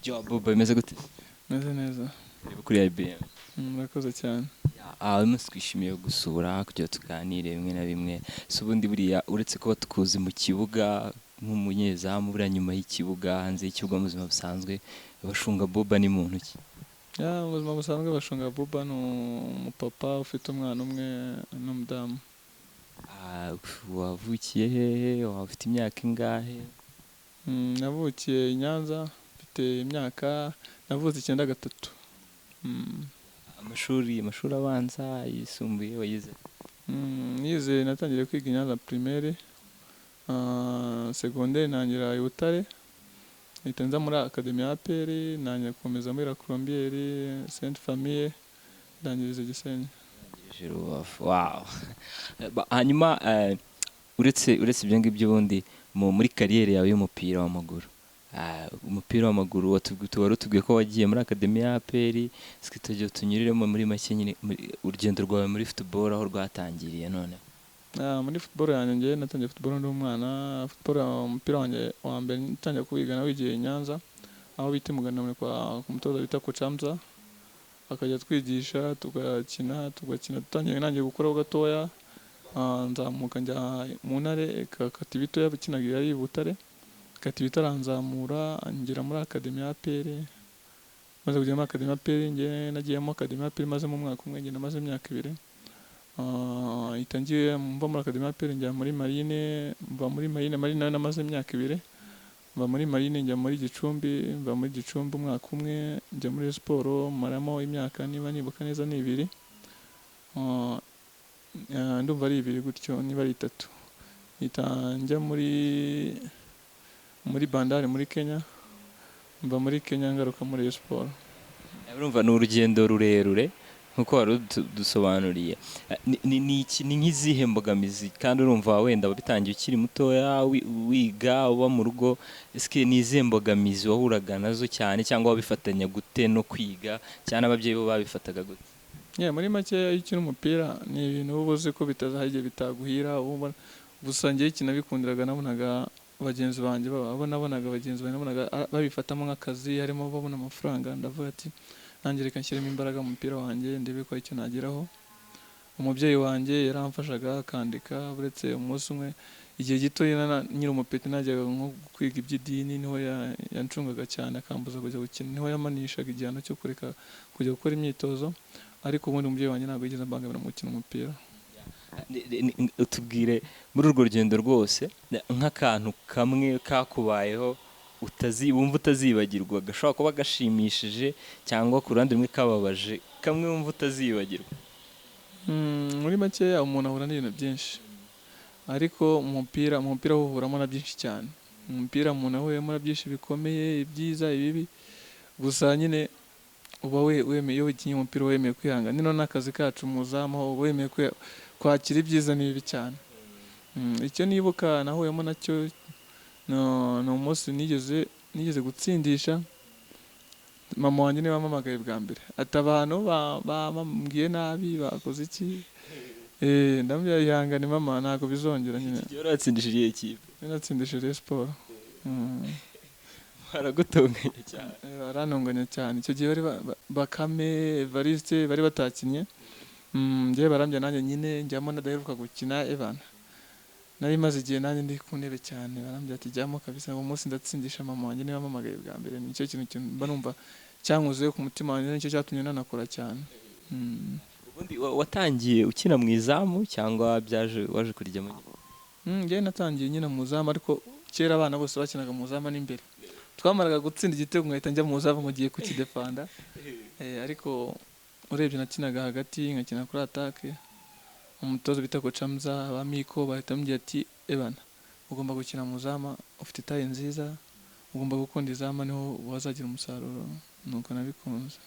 Job Boba imeze gute? meze neza. Reba kuri IBM. Murakoze cyane. Umunsi twishimiye gusura kugira tuganire bimwe na bimwe. Si ubundi buriya uretse kuba tukuzi mu kibuga nk'umunyezamu buriya nyuma y'ikibuga hanze y'ikibuga mu buzima busanzwe Bashunga Boba ni muntu ki? Mu buzima busanzwe Bashunga Boba ni umupapa ufite umwana umwe n'umudamu. Wavukiye hehe? Waba ufite imyaka ingahe? Navukiye i Nyanza mfite imyaka navutse 93. Amashuri abanza yisumbuye wayize? Nize natangiriye kwiga i Nyanza primaire, secondaire ntangira i Butare, mpita nza muri Academy ya APR, ntangira gukomeza muri La Colombière, Sainte Famille, ndangiriza Gisenyi. Wow. Hanyuma uretse ibyo ngibyo ubundi muri kariyeri yawe y'umupira w'amaguru, umupira w'amaguru wari utubwiye ko wagiye muri Academy ya APR, tugiye tunyuriremo muri make nyine urugendo rwawe muri football aho rwatangiriye none. Muri football yanjye natangiye football ndi umwana. Umupira wanjye wa mbere natangiye kuwiga nawigiye i Nyanza aho bita Muganira ku mutoza bita Coach Hamza, akajya twigisha tugakina dutangiye nanjye gukora gatoya, nzamuka njya mu ntare Kativito y'abakinaga yari i Butare, Kativito aranzamura ngera muri Academy ya APR, maze kujya muri Academy ya APR nagiyemo Academy ya APR maze mu mwaka umwe ngenda maze imyaka 2. Itangiye mva muri Academy ya APR njya muri Marine, mva muri Marine nayo namaze imyaka 2, mva muri Marine njya muri Gicumbi, mva muri Gicumbi umwaka umwe njya muri Sport maramo imyaka niba nibuka neza ni 2, ndumva ari 2 gutyo niba ari 3. Njya muri Bandari muri Kenya, mva muri Kenya ngaruka muri Sport. Urumva ni urugendo rurerure nkuko wari dusobanuriye. Ni nk'izihe mbogamizi kandi urumva wenda wabitangiye ukiri mutoya wiga uba mu rugo, eske ni izihe mbogamizi wahuraga nazo cyane cyangwa wabifatanya gute no kwiga cyane ababyeyi bo babifataga gute? Muri make iyo ukina umupira ni ibintu uba uzi ko bitazahije bitaguhira, gusa njye kinabikundiraga nabonaga bagenzi banjye nabonaga babifatamo nk'akazi, harimo babona amafaranga, ndavuga ati nanjye reka nshyiremo imbaraga mu mupira wanjye ndebe ko icyo nageraho. Umubyeyi wanjye yaramfashaga akandika, uretse umunsi umwe igihe gito nyiri umupeti najyaga nko kwiga iby'idini, niho yancungaga cyane akambuza kujya gukina, niho yamanishaga igihano cyo kureka kujya gukora imyitozo, ariko ubundi umubyeyi wanjye ntabwo yigeze ambangamira mu gukina umupira. Utubwire muri urwo rugendo rwose nk'akantu kamwe kakubayeho wumva utazibagirwa, gashobora kuba gashimishije cyangwa ku ruhande rumwe kababaje, kamwe wumva utazibagirwa? Muri makeya umuntu ahura n'ibintu byinshi, ariko mu mupira uhuramo na byinshi cyane. Mu mupira umuntu ahuramo na byinshi bikomeye, ibyiza ibibi, gusa nyine uba wemeye, iyo ukinnye umupira wemeye kwihangana. Nino n'akazi kacu muzamu wemeye kwakira ibyiza n'ibibi cyane. Icyo nibuka nahuyemo nacyo ni umunsi nigeze gutsindisha, mama wanjye niwe wampamagaye bwa mbere, ati abantu bambwiye nabi bakoze iki, ndamubwira ihangane mama ntabwo bizongera. Nyine waratsindishije iyihe kipe? natsindishije Sport. Baragutonganya cyane? Barantonganya cyane. Icyo gihe Bakame, Evariste bari batakinnye, njyewe barambya nanjye nyine njyamo nadaheruka gukina Evan, nari maze igihe nanjye ndi ku ntebe cyane, barambya ati jyamo kabisa. Uwo munsi ndatsindisha mama wanjye niwe wampamagaye bwa mbere, nicyo kintu mba numva cyankuzeho ku mutima wanjye, nicyo cyatumye nanakora cyane. Ubundi watangiye ukina mu izamu cyangwa waje kurijyamo? Njyewe natangiye nyina mu izamu, ariko kera abana bose bakinaga mu izamu n'imbere, twamaraga gutsinda igitego ngahita njya mu izamu ngo ngiye kukidefanda, ariko urebye nakinaga hagati nkakina kuri atake. Umutoza bita Coach Hamza abamiko bahita bambwira ati Evan ugomba gukina mu izamu, ufite taye nziza, ugomba gukunda izamu niho wazagira umusaruro, nuko nabikunze.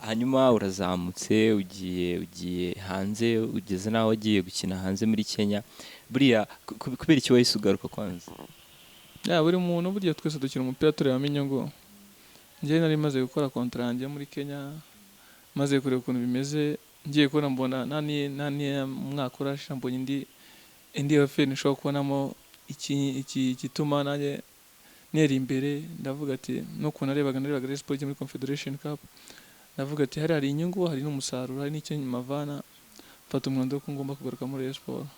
Hanyuma urazamutse ugiye hanze, ugeze naho wagiye gukina hanze muri Kenya. Buriya kubera iki wahise ugaruka kwanza? Buri muntu burya twese dukina umupira turebamo inyungu. Njyewe nari maze gukora contrat yanjye muri Kenya, maze kureba ukuntu bimeze, ngiye kubona mbona nani umwaka urashira mbonye indi FN nshobora kubonamo iki gituma nanjye nera imbere, ndavuga ati n'ukuntu narebaga Rayon Sports muri Confederation Cup, ndavuga ati hari inyungu, hari n'umusaruro, hari n'icyo mavana, mfata umwanzuro ko ngomba kugaruka muri Rayon Sports.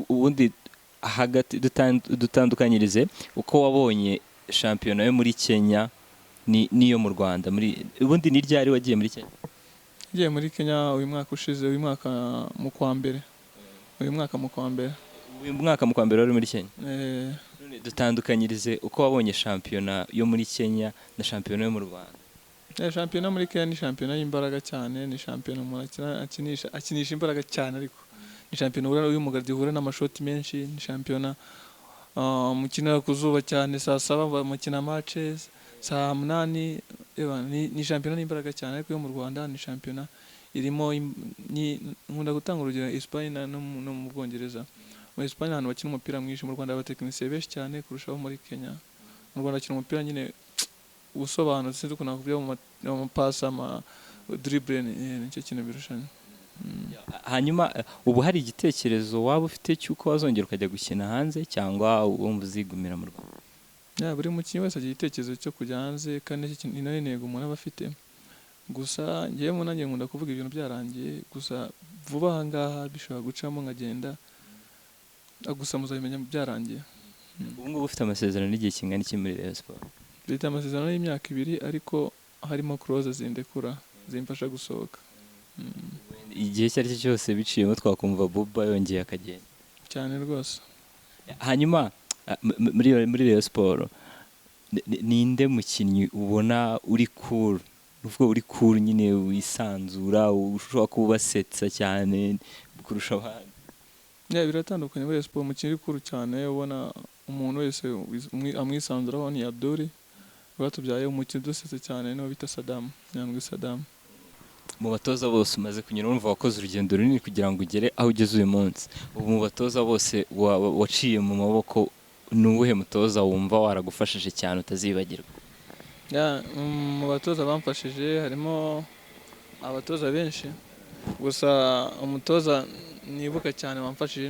Ubundi hagati dutandukanyirize uko wabonye shampiyona yo muri Kenya niyo mu Rwanda, ubundi ni ryari wagiye muri Kenya? Ngiye muri Kenya uyu mwaka ushize, uyu mwaka mu kwa mbere. Uyu mwaka mu kwa mbere wari muri Kenya. Dutandukanyirize uko wabonye shampiyona yo muri Kenya na shampiyona yo mu Rwanda. Shampiyona muri Kenya ni shampiyona y'imbaraga cyane, ni shampiyona umuntu akinisha imbaraga cyane, ariko ni shampiyona y'umugardi uhura n'amashoti menshi, ni shampiyona mukinira ku zuba cyane, saa 7 mukina matches, saa 8, ni shampiyona n'imbaraga cyane. Ariko yo mu Rwanda ni shampiyona irimo nkunda gutanga urugero Espagne no mu Bwongereza. Mu Espagne ahantu bakina umupira mwinshi, mu Rwanda abatekinisiye benshi cyane kurushaho muri Kenya. Mu Rwanda bakina umupira nyine usobanutse, sinzi ukuntu nakuvuga mu pass, ama dribble, nicyo kintu birushanya. Hanyuma ubu hari igitekerezo waba ufite cy'uko wazongera ukajya gukina hanze cyangwa wumva uzigumira mu Rwanda? Buri mukinnyi wese agira igitekerezo cyo kujya hanze, kandi ni nayo ntego umuntu aba afite. Gusa njyewe nanjye nkunda kuvuga ibintu byarangiye, gusa vuba aha ngaha bishobora gucamo nkagenda, gusa muzabimenya byarangiye. Ubu ngubu ufite amasezerano n'igihe kingana iki muri Rayon Sports? Mfite amasezerano y'imyaka 2, ariko harimo clause zindekura zimfasha gusohoka. Igihe icyo ari cyo cyose biciyemo twakumva Buba yongeye akagenda cyane rwose. Hanyuma muri Rayon Sports ninde mukinnyi ubona uri cool, uvuga uri cool nyine wisanzura, ushobora kubasetsa cyane kurusha abandi? Biratandukanye muri Rayon Sports. Umukinnyi uri cool cyane ubona umuntu wese amwisanzuraho ni Abdul, batubyaye umukinnyi udusetse cyane niwe bita Saddam, Nyandwi Saddam. Mu batoza bose umaze kunyura, urumva wakoze urugendo runini kugira ngo ugere aho ugeze uyu munsi. Ubu mu batoza bose waciye mu maboko, ni uwuhe mutoza wumva waragufashije cyane utazibagirwa? Mu batoza bamfashije harimo abatoza benshi, gusa umutoza nibuka cyane wamfashije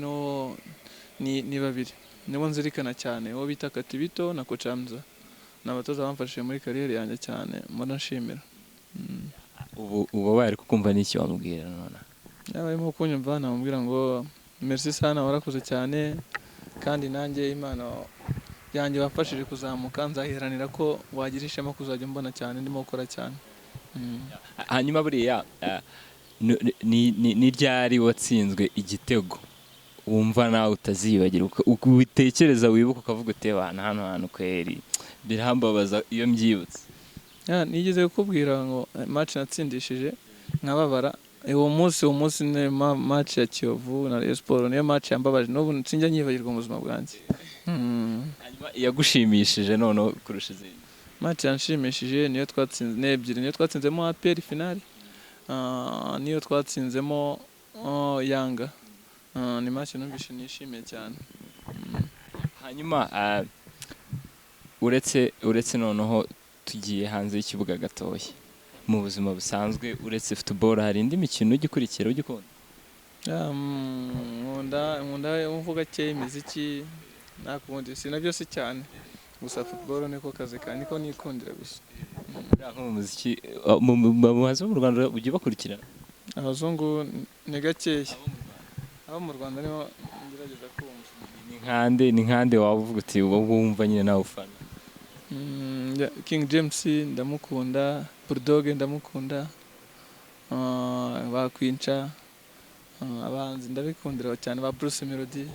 ni babiri, nibo nzirikana cyane, uwo bita Katibito na Coach Hamza. Ni abatoza bamfashije muri kariyeri yanjye cyane, mbona nshimira. Ubu bari kukumva n'iki wamubwira none? Barimo kunyumva, namubwira ngo merci sana, warakoze cyane, kandi nanjye Imana yanjye wafashije kuzamuka, nzahiranira ko wagira ishema kuzajya mbona cyane ndimo gukora cyane. Hanyuma buriya ni ryari watsinzwe igitego wumva nawe utazibagirwa, ubitekereza wibuka ukavuga uti hano hantu kweri birambabaza iyo mbyibutse? Nigeze kukubwira ngo match natsindishije nkababara, uwo munsi ni match ya Kiyovu na Rayon Sports, niyo match yambabaje, n'ubu sinjya nyibagirwa mu buzima bwanjye. Hanyuma yagushimishije none kurusha izindi? Match yanshimishije niyo twatsinze n'ebyiri, niyo twatsinzemo APR final, niyo twatsinzemo Yanga. Ni match numvise nishimiye cyane. Hanyuma uretse noneho tugiye hanze y'ikibuga gatoya, mu buzima busanzwe uretse football hari indi mikino ugikurikira ugikunda? Nkunda mvuga cyane imiziki, nakundi sinabyo si cyane, gusa football niko kazi kanjye, niko nikundira gusa. Nko mu muziki mu Rwanda ujye bakurikirana? Abazungu ni gakeya, abo mu Rwanda niho ngerageza kumva. Ni nkande waba uvuga uti wumva nyine nawe ufana? King James ndamukunda, Bulldog ndamukunda, bakwinca, abahanzi ndabikundira cyane, ba Bruce Melody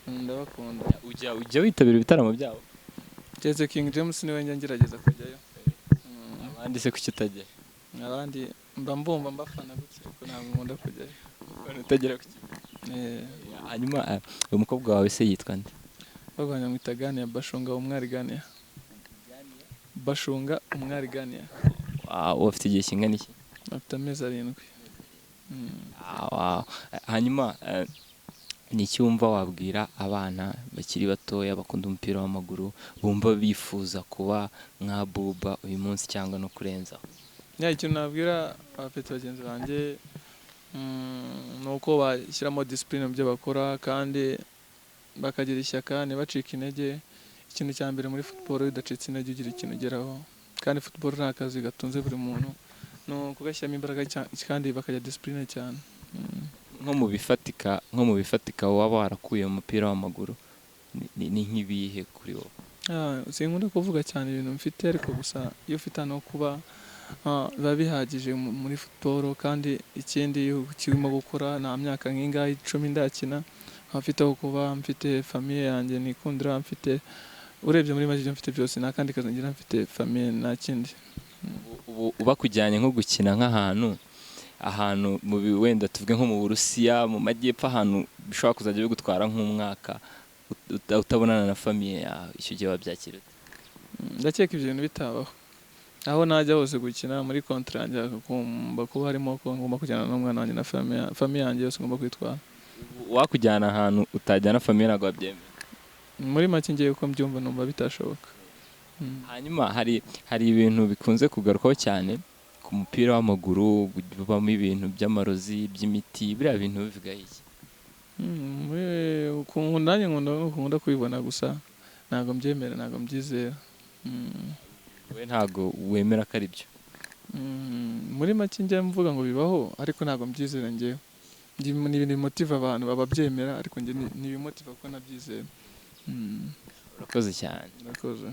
ndabakunda. Ujya witabira ibitaramo byabo? Keretse King James niwe njya ngerageza kujyayo. Abandi se kuki utajya? Abandi mbumva mbafana gutya, ariko ntabwo nkunda kujyayo. Utagera ku kigo? Hanyuma umukobwa wawe se yitwa nde? Bagwanya mwita Gania, Bashunga umwari Gania. Bashunga umwari Gania. Ufite igihe kingana iki? Afite amezi 7. Hanyuma ni iki wumva wabwira abana bakiri batoya bakunda umupira w'amaguru, bumva bifuza kuba nka Buba uyu munsi cyangwa no kurenzaho? Ikintu nabwira abafite bagenzi banjye nuko bashyiramo discipline mu byo bakora, kandi bakagira ishyaka, ntibacike intege, ikintu cya mbere muri football iyo udacitse intege ugira ikintu ugeraho, kandi football ni akazi gatunze buri muntu, no kugashyiramo imbaraga kandi bakajya discipline cyane. nko mu bifatika waba warakuye mu mupira w'amaguru ni nk'ibihe kuri wowe? Sinkunda kuvuga cyane ibintu mfite, ariko gusa iyo ufite no kuba biba bihagije muri football, kandi ikindi kirimo gukora nta myaka nk'ingahe 10 ndakina, mfite aho kuba, mfite famille yanjye nikundira, mfite urebye muri make mfite byose, nta kandi kazi ngira, mfite famille nta kindi. Uba kujyanye nko gukina nk'ahantu wenda tuvuge nko mu Burusiya, mu majyepfo, ahantu bishobora kuzajya bigutwara nk'umwaka utabonana na famille yawe, icyo gihe wabyakira? Ndakeka ibyo bintu bitabaho. Aho najya hose gukina muri contrat yanjye hagomba kuba harimo ko ngomba kujyana n'umwana wanjye na famille yanjye yose ngomba kwitwara. Wakujyana ahantu utajyana famille ntabwo wabyemera? Muri make ngiye uko mbyumva numva bitashoboka. Hanyuma hari ibintu bikunze kugarukaho cyane ku mupira w'amaguru, bibamo ibintu by'amarozi, by'imiti, biriya bintu bivuga iki? Nanjye nkunda kubibona, gusa ntabwo mbyemera, ntabwo mbyizera. We ntabwo wemera ko ari byo? Muri make njya mvuga ngo bibaho, ariko ntabwo mbyizera njyewe. Ni ibintu bimotiva abantu bababyemera, ariko njye ni ibimotiva kuko nabyizera. Urakoze cyane. Urakoze.